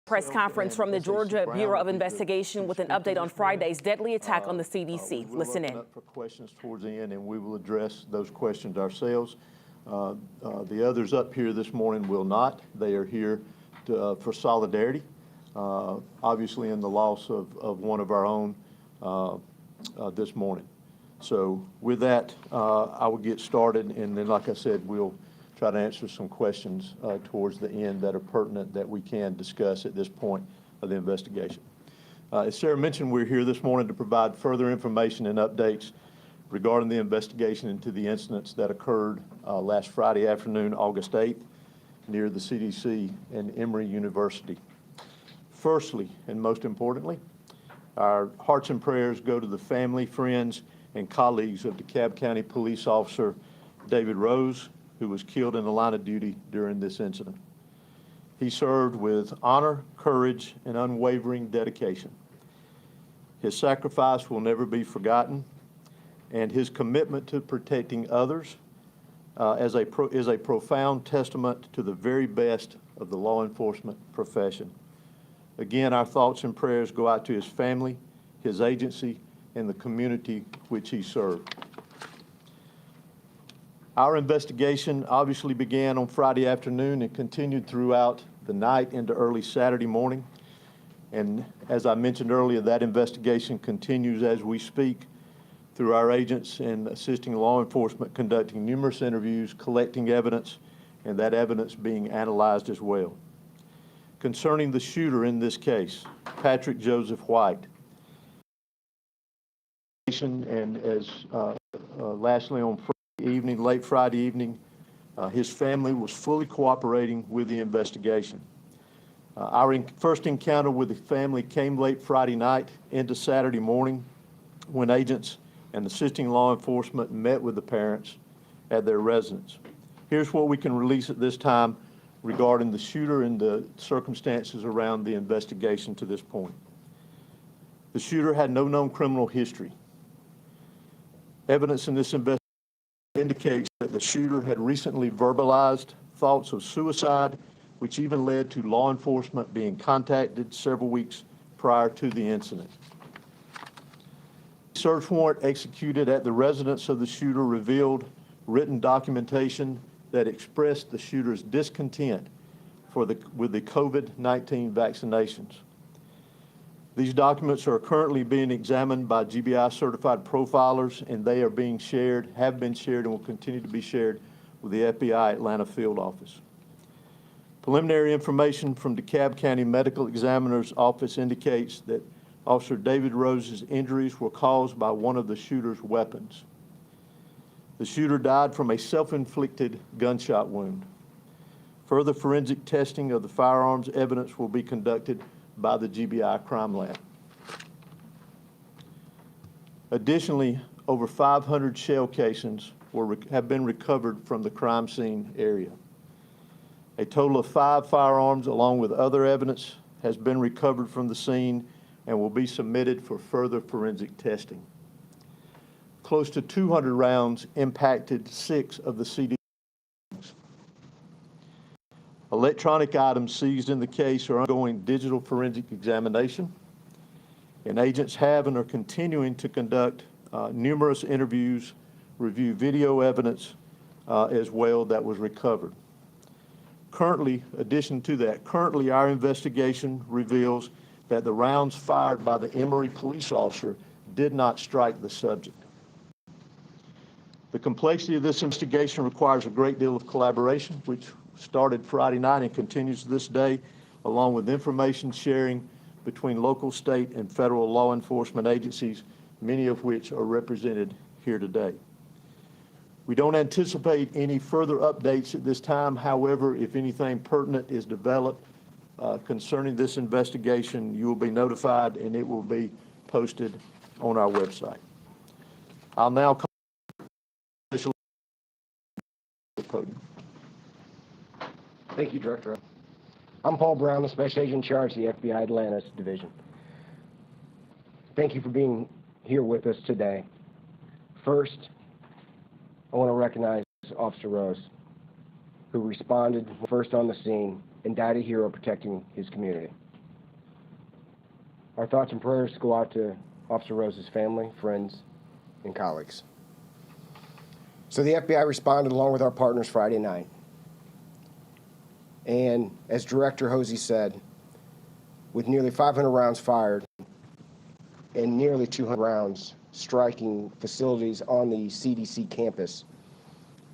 Press conference from the Georgia Bureau of Investigation with an update on Friday's deadly attack on the CDC. Listen in. For questions towards the end, and we will address those questions ourselves. The others up here this morning will not. They are here for solidarity, obviously in the loss of one of our own this morning. So with that, I will get started, and then, like I said, we'll try to answer some questions towards the end that are pertinent that we can discuss at this point of the investigation. As Sarah mentioned, we're here this morning to provide further information and updates regarding the investigation into the incidents that occurred last Friday afternoon, August 8th, near the CDC and Emory University. Firstly, and most importantly, our hearts and prayers go to the family, friends, and colleagues of DeKalb County Police Officer David Rose, who was killed in the line of duty during this incident. He served with honor, courage, and unwavering dedication. His sacrifice will never be forgotten, and his commitment to protecting others is a profound testament to the very best of the law enforcement profession. Again, our thoughts and prayers go out to his family, his agency, and the community which he served. Our investigation obviously began on Friday afternoon and continued throughout the night into early Saturday morning. And as I mentioned earlier, that investigation continues as we speak through our agents in assisting law enforcement, conducting numerous interviews, collecting evidence, and that evidence being analyzed as well. Concerning the shooter in this case, Patrick Joseph White, and as lastly on late Friday evening, his family was fully cooperating with the investigation. Our first encounter with the family came late Friday night into Saturday morning when agents and assisting law enforcement met with the parents at their residence. Here's what we can release at this time regarding the shooter and the circumstances around the investigation to this point. The shooter had no known criminal history. Evidence in this investigation indicates that the shooter had recently verbalized thoughts of suicide, which even led to law enforcement being contacted several weeks prior to the incident. A search warrant executed at the residence of the shooter revealed written documentation that expressed the shooter's discontent with the COVID-19 vaccinations. These documents are currently being examined by GBI certified profilers, and they are being shared, have been shared, and will continue to be shared with the FBI Atlanta field office. Preliminary information from DeKalb County Medical Examiner's Office indicates that Officer David Rose's injuries were caused by one of the shooter's weapons. The shooter died from a self-inflicted gunshot wound. Further forensic testing of the firearms evidence will be conducted by the GBI crime lab. Additionally, over 500 shell casings have been recovered from the crime scene area. A total of 5 firearms along with other evidence has been recovered from the scene and will be submitted for further forensic testing. Close to 200 rounds impacted 6 of the CDC. Electronic items seized in the case are undergoing digital forensic examination, and agents have and are continuing to conduct numerous interviews, review video evidence as well that was recovered. Currently, addition to that, currently our investigation reveals that the rounds fired by the Emory police officer did not strike the subject. The complexity of this investigation requires a great deal of collaboration, which started Friday night and continues to this day, along with information sharing between local, state, and federal law enforcement agencies, many of which are represented here today. We don't anticipate any further updates at this time. However, if anything pertinent is developed concerning this investigation, you will be notified and it will be posted on our website. I'll now call the podium. Thank you, Director. I'm Paul Brown, the Special Agent in charge of the FBI Atlanta Division. Thank you for being here with us today. First, I want to recognize Officer Rose, who responded first on the scene and died a hero protecting his community. Our thoughts and prayers go out to Officer Rose's family, friends, and colleagues. So the FBI responded along with our partners Friday night. And as Director Hosey said, with nearly 500 rounds fired and nearly 200 rounds striking facilities on the CDC campus,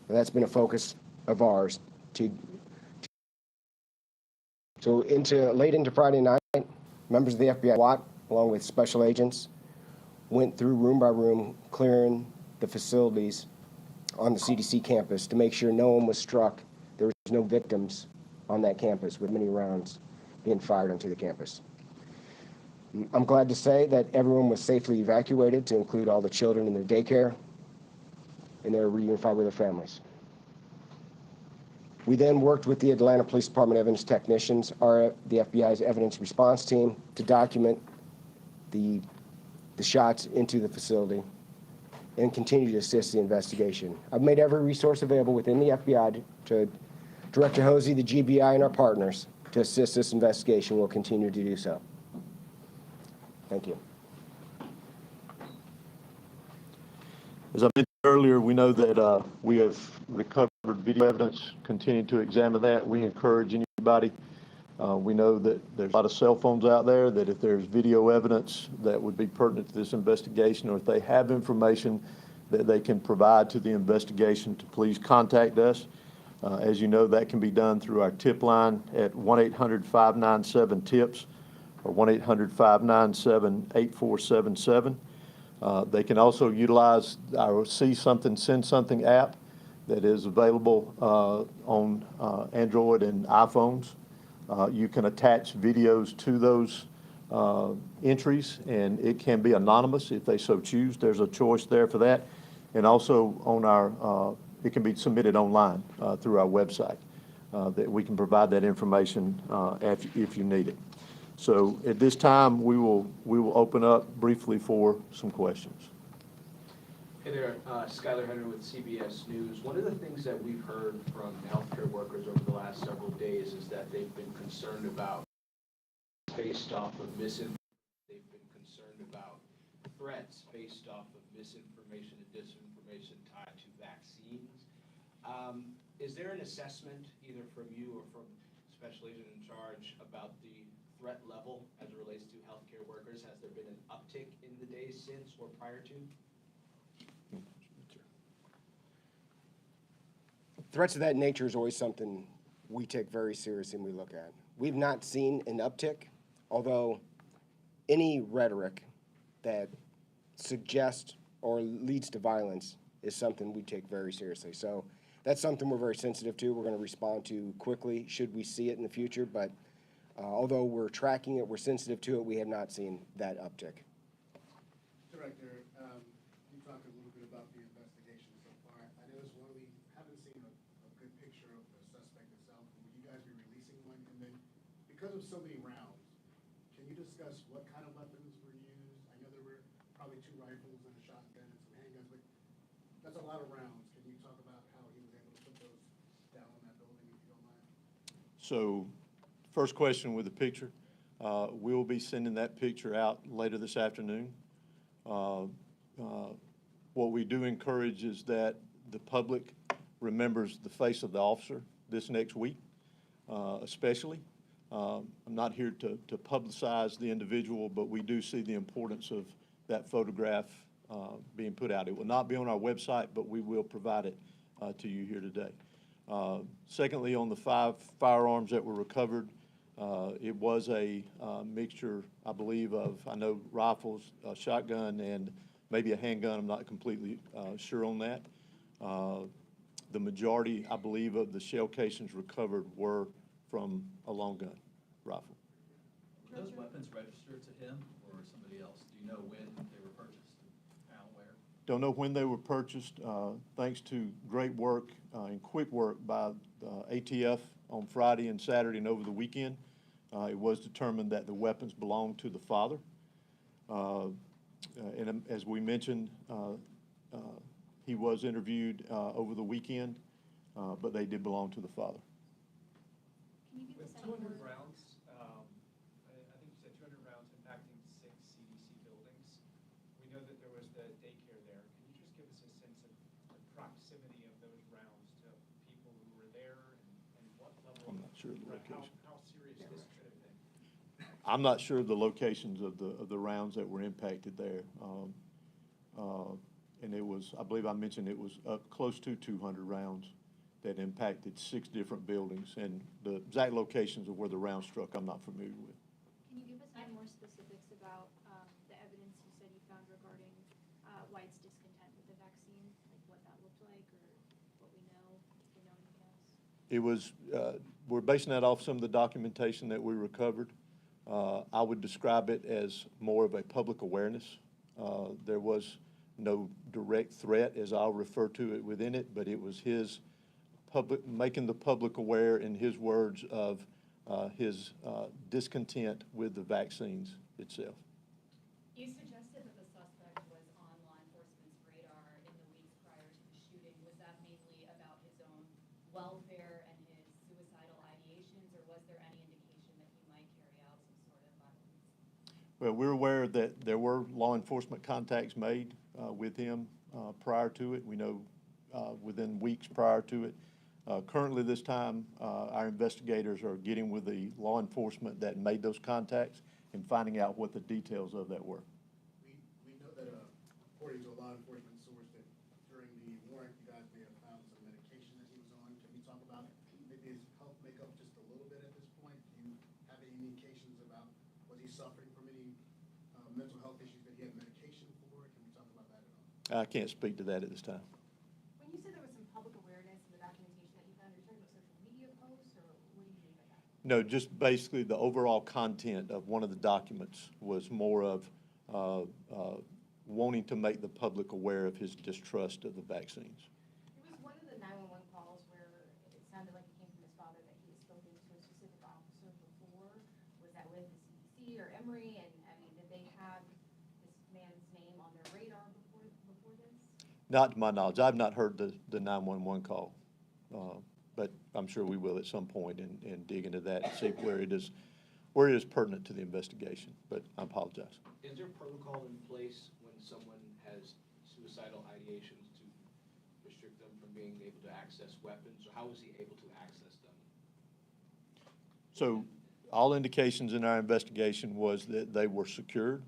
that's been a focus of ours. So late into Friday night, members of the FBI SWAT, along with special agents, went through room by room, clearing the facilities on the CDC campus to make sure no one was struck. There was no victims on that campus with many rounds being fired onto the campus. I'm glad to say that everyone was safely evacuated, to include all the children in the daycare, and they were reunified with their families. We then worked with the Atlanta Police Department evidence technicians, the FBI's evidence response team, to document the shots into the facility and continue to assist the investigation. I've made every resource available within the FBI to Director Hosey, the GBI, and our partners to assist this investigation. We'll continue to do so. Thank you. As I mentioned earlier, we know that we have recovered video evidence, continue to examine that. We encourage anybody. We know that there's a lot of cell phones out there, that if there's video evidence that would be pertinent to this investigation, or if they have information that they can provide to the investigation, to please contact us. As you know, that can be done through our tip line at 1-800-597-TIPS or 1-800-597-8477. They can also utilize our See Something, Send Something app that is available on Android and iPhones. You can attach videos to those entries, and it can be anonymous if they so choose. There's a choice there for that. And also on our, it can be submitted online through our website, that we can provide that information if you need it. So at this time, we will open up briefly for some questions. Hey there, Skylar Henry with CBS News. One of the things that we've heard from healthcare workers over the last several days is that they've been concerned about, based off of misinformation, they've been concerned about threats based off of misinformation and disinformation tied to vaccines. Is there an assessment, either from you or from Special Agent in charge, about the threat level as it relates to healthcare workers? Has there been an uptick in the days since or prior to? Threats of that nature is always something we take very seriously and we look at. We've not seen an uptick, although any rhetoric that suggests or leads to violence is something we take very seriously. So that's something we're very sensitive to. We're going to respond to quickly should we see it in the future, but although we're tracking it, we're sensitive to it, we have not seen that uptick. Director, you talked a little bit about the investigation so far. I noticed we haven't seen a good picture of the suspect itself. Will you guys be releasing one? And then, because of so many rounds, can you discuss what kind of weapons were used? I know there were probably 2 rifles and a shotgun and some handguns, but that's a lot of rounds. Can you talk about how he was able to put those down on that building, if you don't mind? So, first question with the picture. We'll be sending that picture out later this afternoon. What we do encourage is that the public remembers the face of the officer this next week, especially. I'm not here to publicize the individual, but we do see the importance of that photograph being put out. It will not be on our website, but we will provide it to you here today. Secondly, on the 5 firearms that were recovered, it was a mixture, I believe, of, I know, rifles, a shotgun, and maybe a handgun. I'm not completely sure on that. The majority, I believe, of the shell casings recovered were from a long gun rifle. Were those weapons registered to him or somebody else? Do you know when they were purchased? How, where? Don't know when they were purchased. Thanks to great work and quick work by ATF on Friday and Saturday and over the weekend, it was determined that the weapons belonged to the father. And as we mentioned, he was interviewed over the weekend, but they did belong to the father. With 200 rounds, I think you said 200 rounds impacting we know that there was the daycare there. Can you just give us a sense of the proximity of those rounds to people who were there and what level? I'm not sure of the location. How serious this could have been? I'm not sure of the locations of the rounds that were impacted there. And it was, I believe I mentioned it was up close to 200 rounds that impacted 6 different buildings. And the exact locations of where the round struck, I'm not familiar with. Can you give us any more specifics about the evidence you said you found regarding White's discontent with the vaccine, like what that looked like or what we know, if we know anything else? It was, we're basing that off some of the documentation that we recovered. I would describe it as more of a public awareness. There was no direct threat, as I'll refer to it within it, but it was his making the public aware, in his words, of his discontent with the vaccines itself. You suggested that the suspect was on law enforcement's radar in the weeks prior to the shooting. Was that mainly about his own welfare and his suicidal ideations, or was there any indication that he might carry out some sort of violence? Well, we're aware that there were law enforcement contacts made with him prior to it. We know within weeks prior to it. Currently this time, our investigators are getting with the law enforcement that made those contacts and finding out what the details of that were. We know that according to a law enforcement source that during the warrant, you guys may have found some medication that he was on. Can we talk about maybe his health makeup just a little bit at this point? Do you have any indications about, was he suffering from any mental health issues that he had medication for? Can we talk about that at all? I can't speak to that at this time. When you said there was some public awareness in the documentation that you found, are you talking about social media posts, or what do you mean by that? No, just basically the overall content of one of the documents was more of wanting to make the public aware of his distrust of the vaccines. It was one of the 911 calls where it sounded like it came from his father that he had spoken to a specific officer before. Was that with the CDC or Emory? And I mean, did they have this man's name on their radar before this? Not to my knowledge. I've not heard the 911 call, but I'm sure we will at some point and dig into that and see where it is pertinent to the investigation. But I apologize. Is there protocol in place when someone has suicidal ideations to restrict them from being able to access weapons? Or how was he able to access them? So all indications in our investigation was that they were secured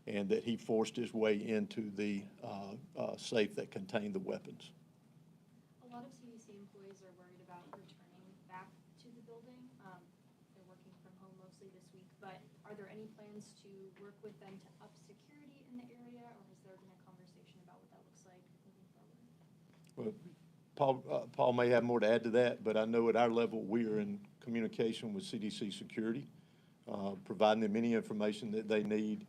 and that he forced his way into the safe that contained the weapons. A lot of CDC employees are worried about returning back to the building. They're working from home mostly this week, but are there any plans to work with them to up security in the area, or has there been a conversation about what that looks like moving forward? Well, Paul may have more to add to that, but I know at our level, we are in communication with CDC security, providing them any information that they need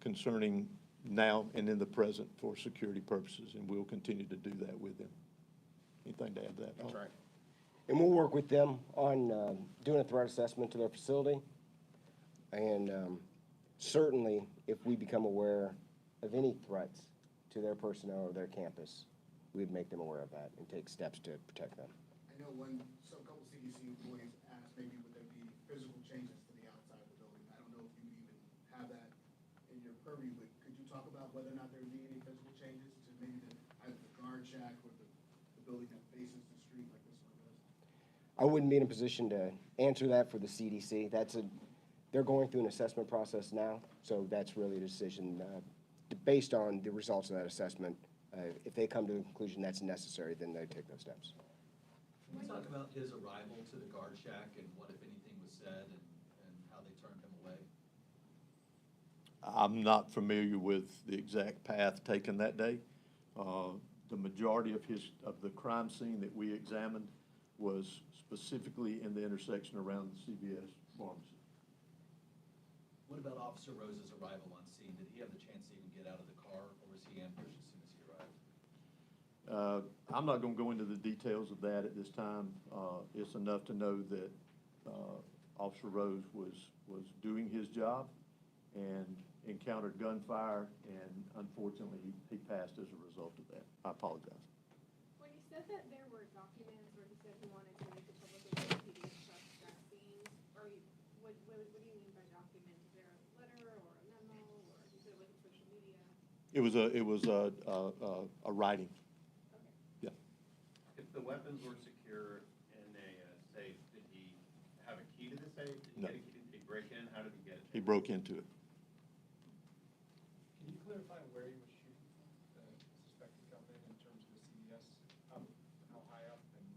concerning now and in the present for security purposes, and we'll continue to do that with them. Anything to add to that, Paul? That's right. And we'll work with them on doing a threat assessment to their facility. And certainly, if we become aware of any threats to their personnel or their campus, we'd make them aware of that and take steps to protect them. I know couple CDC employees asked maybe would there be physical changes to the outside of the building. I don't know if you even have that in your purview, but could you talk about whether or not there would be any physical changes to maybe either the guard shack or the building that faces the street like this one does? I wouldn't be in a position to answer that for the CDC. They're going through an assessment process now, so that's really a decision based on the results of that assessment. If they come to the conclusion that's necessary, then they take those steps. Can we talk about his arrival to the guard shack and what, if anything, was said and how they turned him away? I'm not familiar with the exact path taken that day. The majority of the crime scene that we examined was specifically in the intersection around the CVS pharmacy. What about Officer Rose's arrival on scene? Did he have the chance to even get out of the car, or was he ambushed as soon as he arrived? I'm not going to go into the details of that at this time. It's enough to know that Officer Rose was doing his job and encountered gunfire, and unfortunately, he passed as a result of that. I apologize. When you said that there were documents where he said he wanted to make the public aware of PD vaccines, or what do you mean by document? Is there a letter or a memo, or is it like a social media? It was a writing. Yeah. If the weapons were secure in a safe, did he have a key to the safe? Did he No. get a key? Did he break in? How did he get it? He broke into it. Can you clarify where he was shooting from, the suspected gunman, in terms of the CDS? How high up? And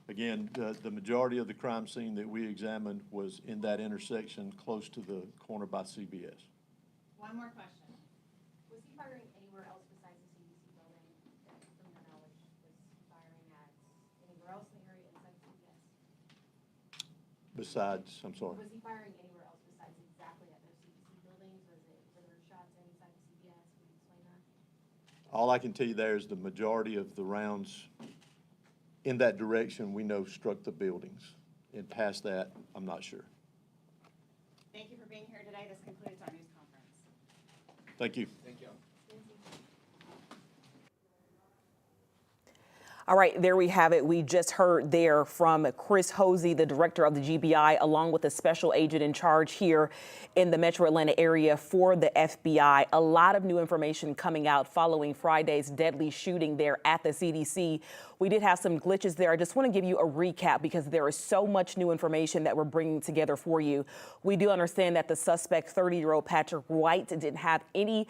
Again, the majority of the crime scene that we examined was in that intersection close to the corner by CBS. One more question. Was he firing anywhere else besides the CDC building that, from your knowledge, was he firing at anywhere else in the area inside the CVS? Besides, I'm sorry. Was he firing anywhere else besides exactly at those CDC buildings? Were there shots inside the CVS? Can you explain that? All I can tell you there is the majority of the rounds in that direction we know struck the buildings. And past that, I'm not sure. Thank you for being here today. This concludes our news conference. Thank you. thank you. All right, there we have it. We just heard there from Chris Hosey, the director of the GBI, along with the special agent in charge here in the Metro Atlanta area for the FBI. A lot of new information coming out following Friday's deadly shooting there at the CDC. We did have some glitches there. I just want to give you a recap because there is so much new information that we're bringing together for you. We do understand that the suspect, 30-year-old Patrick White, didn't have any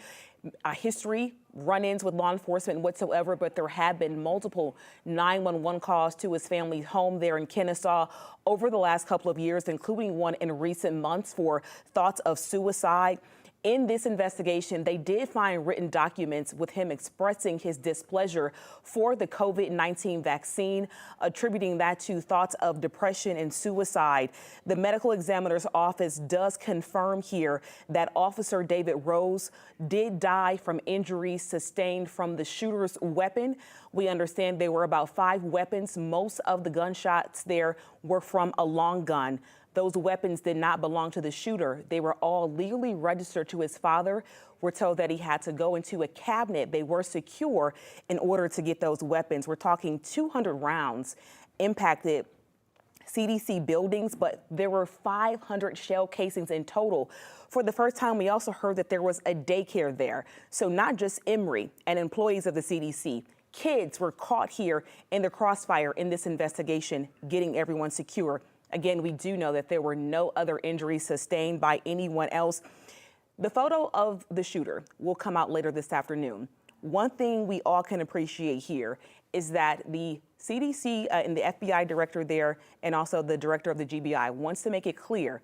history, run-ins with law enforcement whatsoever, but there have been multiple 911 calls to his family's home there in Kennesaw over the last couple of years, including one in recent months for thoughts of suicide. In this investigation, they did find written documents with him expressing his displeasure for the COVID-19 vaccine, attributing that to thoughts of depression and suicide. The medical examiner's office does confirm here that Officer David Rose did die from injuries sustained from the shooter's weapon. We understand there were about 5 weapons. Most of the gunshots there were from a long gun. Those weapons did not belong to the shooter. They were all legally registered to his father. We're told that he had to go into a cabinet. They were secure in order to get those weapons. We're talking 200 rounds impacted CDC buildings, but there were 500 shell casings in total. For the first time, we also heard that there was a daycare there. So not just Emory and employees of the CDC. Kids were caught here in the crossfire in this investigation, getting everyone secure. Again, we do know that there were no other injuries sustained by anyone else. The photo of the shooter will come out later this afternoon. One thing we all can appreciate here is that the CDC and the FBI director there and also the director of the GBI wants to make it clear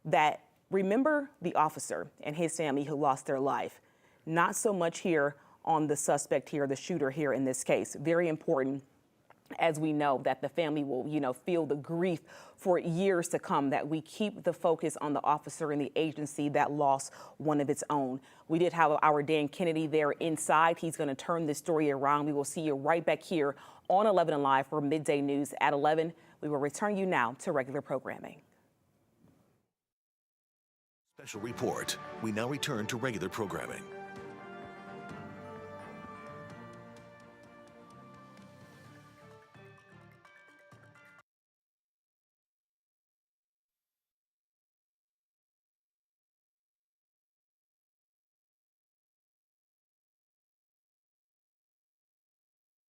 that remember the officer and his family who lost their life. Not so much here on the suspect here, the shooter here in this case. Very important, as we know that the family will, feel the grief for years to come, that we keep the focus on the officer and the agency that lost one of its own. We did have our Dan Kennedy there inside. He's going to turn this story around. We will see you right back here on 11 and Live for Midday News at 11. We will return you now to regular programming. Special report. We now return to regular programming.